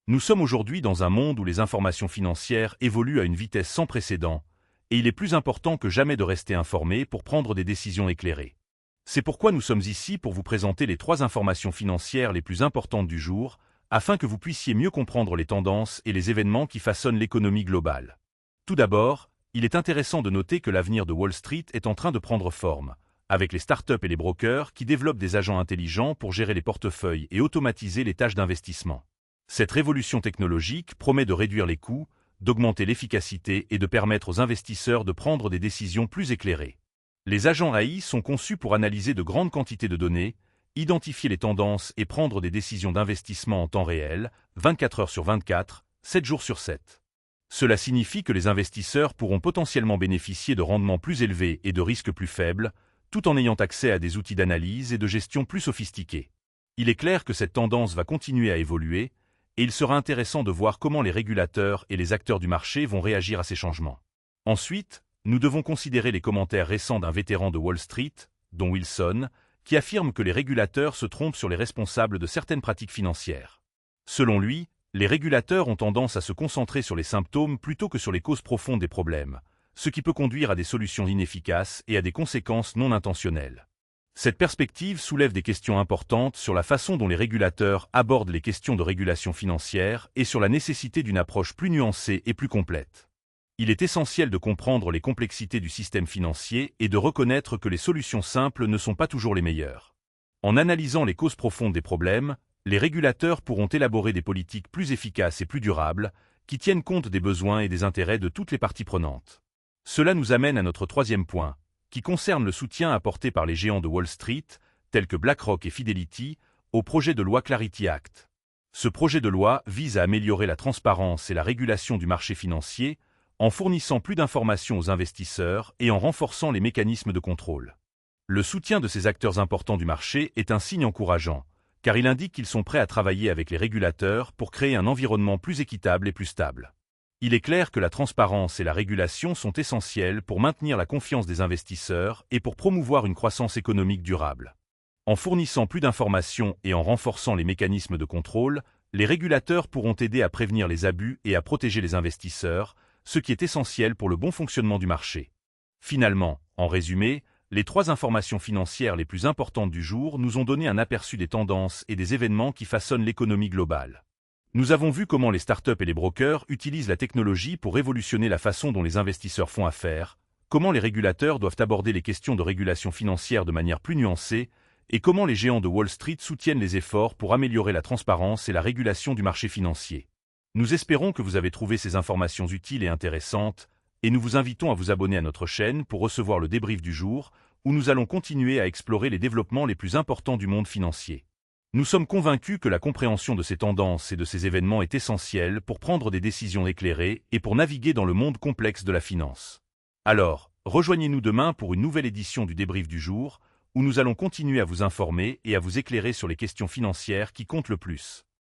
Nous sommes aujourd'hui dans un monde où les informations financières évoluent à une vitesse sans précédent, et il est plus important que jamais de rester informé pour prendre des décisions éclairées. C'est pourquoi nous sommes ici pour vous présenter les 3 informations financières les plus importantes du jour, afin que vous puissiez mieux comprendre les tendances et les événements qui façonnent l'économie globale. Tout d'abord, il est intéressant de noter que l'avenir de Wall Street est en train de prendre forme, avec les startups et les brokers qui développent des agents intelligents pour gérer les portefeuilles et automatiser les tâches d'investissement. Cette révolution technologique promet de réduire les coûts, d'augmenter l'efficacité et de permettre aux investisseurs de prendre des décisions plus éclairées. Les agents AI sont conçus pour analyser de grandes quantités de données, identifier les tendances et prendre des décisions d'investissement en temps réel, 24 heures sur 24, 7 jours sur 7. Cela signifie que les investisseurs pourront potentiellement bénéficier de rendements plus élevés et de risques plus faibles, tout en ayant accès à des outils d'analyse et de gestion plus sophistiqués. Il est clair que cette tendance va continuer à évoluer, et il sera intéressant de voir comment les régulateurs et les acteurs du marché vont réagir à ces changements. Ensuite, nous devons considérer les commentaires récents d'un vétéran de Wall Street, Don Wilson, qui affirme que les régulateurs se trompent sur les responsables de certaines pratiques financières. Selon lui, les régulateurs ont tendance à se concentrer sur les symptômes plutôt que sur les causes profondes des problèmes, ce qui peut conduire à des solutions inefficaces et à des conséquences non intentionnelles. Cette perspective soulève des questions importantes sur la façon dont les régulateurs abordent les questions de régulation financière et sur la nécessité d'une approche plus nuancée et plus complète. Il est essentiel de comprendre les complexités du système financier et de reconnaître que les solutions simples ne sont pas toujours les meilleures. En analysant les causes profondes des problèmes, les régulateurs pourront élaborer des politiques plus efficaces et plus durables, qui tiennent compte des besoins et des intérêts de toutes les parties prenantes. Cela nous amène à notre 3e point, qui concerne le soutien apporté par les géants de Wall Street, tels que BlackRock et Fidelity, au projet de loi Clarity Act. Ce projet de loi vise à améliorer la transparence et la régulation du marché financier, en fournissant plus d'informations aux investisseurs et en renforçant les mécanismes de contrôle. Le soutien de ces acteurs importants du marché est un signe encourageant, car il indique qu'ils sont prêts à travailler avec les régulateurs pour créer un environnement plus équitable et plus stable. Il est clair que la transparence et la régulation sont essentielles pour maintenir la confiance des investisseurs et pour promouvoir une croissance économique durable. En fournissant plus d'informations et en renforçant les mécanismes de contrôle, les régulateurs pourront aider à prévenir les abus et à protéger les investisseurs, ce qui est essentiel pour le bon fonctionnement du marché. Finalement, en résumé, les 3 informations financières les plus importantes du jour nous ont donné un aperçu des tendances et des événements qui façonnent l'économie globale. Nous avons vu comment les startups et les brokers utilisent la technologie pour révolutionner la façon dont les investisseurs font affaire, comment les régulateurs doivent aborder les questions de régulation financière de manière plus nuancée, et comment les géants de Wall Street soutiennent les efforts pour améliorer la transparence et la régulation du marché financier. Nous espérons que vous avez trouvé ces informations utiles et intéressantes, et nous vous invitons à vous abonner à notre chaîne pour recevoir le débrief du jour, où nous allons continuer à explorer les développements les plus importants du monde financier. Nous sommes convaincus que la compréhension de ces tendances et de ces événements est essentielle pour prendre des décisions éclairées et pour naviguer dans le monde complexe de la finance. Alors, rejoignez-nous demain pour une nouvelle édition du débrief du jour, où nous allons continuer à vous informer et à vous éclairer sur les questions financières qui comptent le plus.